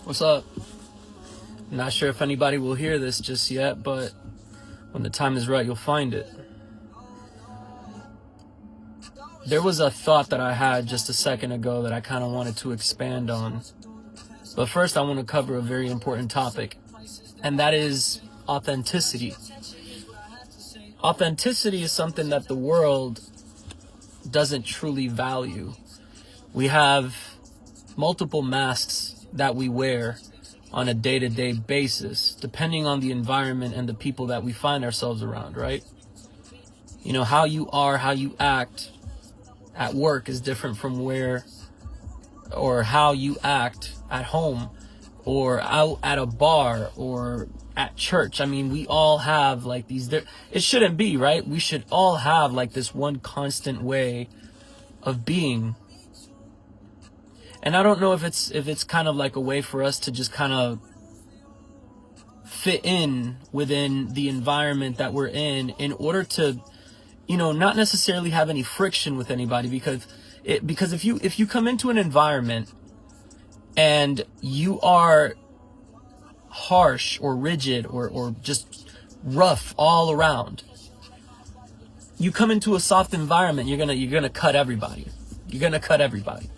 What's up? I'm not sure if anybody will hear this just yet, but when the time is right, you'll find it. There was a thought that I had just a second ago that I kind of wanted to expand on. But first, I want to cover a very important topic, and that is authenticity. Authenticity is something that the world doesn't truly value. We have multiple masks that we wear on a day-to-day basis, depending on the environment and the people that we find ourselves around, right? You know, how you are, how you act at work is different from or how you act at home or out at a bar or at church. I mean, we all have like these, it shouldn't be, right? We should all have like this one constant way of being. And I don't know if it's kind of like a way for us to just kind of fit in within the environment that we're in order to, you know, not necessarily have any friction with anybody, because if you come into an environment and you are harsh or rigid or just rough all around, you come into a soft environment, you're gonna cut everybody. You're gonna cut everybody.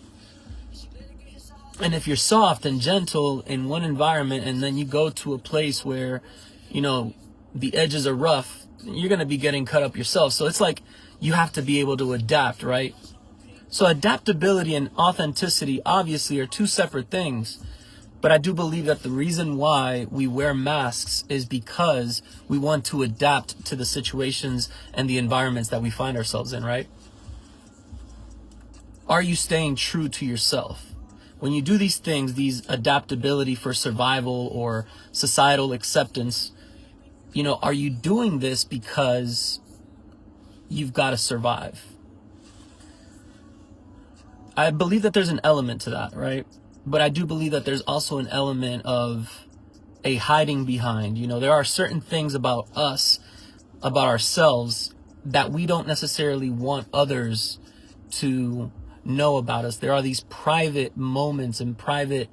And if you're soft and gentle in one environment and then you go to a place where, you know, the edges are rough, you're going to be getting cut up yourself. So it's like you have to be able to adapt, right? So adaptability and authenticity obviously are two separate things. But I do believe that the reason why we wear masks is because we want to adapt to the situations and the environments that we find ourselves in, right? Are you staying true to yourself? When you do these things, these adaptability for survival or societal acceptance, you know, are you doing this because you've got to survive? I believe that there's an element to that, right? But I do believe that there's also an element of a hiding behind. You know, there are certain things about us, about ourselves, that we don't necessarily want others to know about us. There are these private moments and private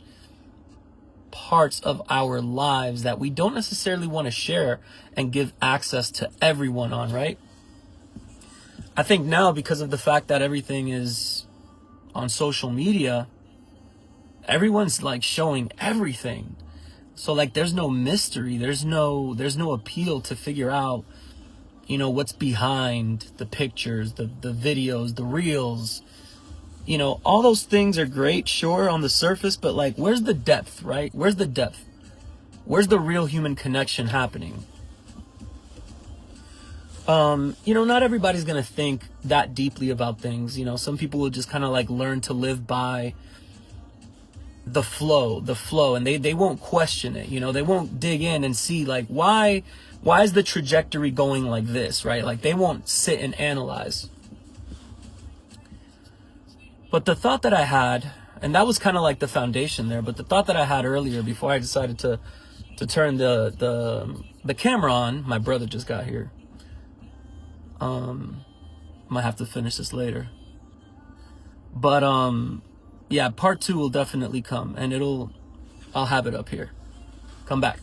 parts of our lives that we don't necessarily want to share and give access to everyone on, right? I think now, because of the fact that everything is on social media, everyone's like showing everything. So like there's no mystery, there's no appeal to figure out, you know, what's behind the pictures, the videos, the reels. You know, all those things are great, sure, on the surface, but like, where's the depth, right? Where's the depth? Where's the real human connection happening? You know, not everybody's going to think that deeply about things. You know, some people will just kind of like learn to live by the flow, and they won't question it. You know, they won't dig in and see like, why is the trajectory going like this, right? Like they won't sit and analyze. But the thought that I had, and that was kind of like the foundation there, but the thought that I had earlier before I decided to turn the camera on, my brother just got here. Might have to finish this later. But yeah, part 2 will definitely come, and I'll have it up here. Come back.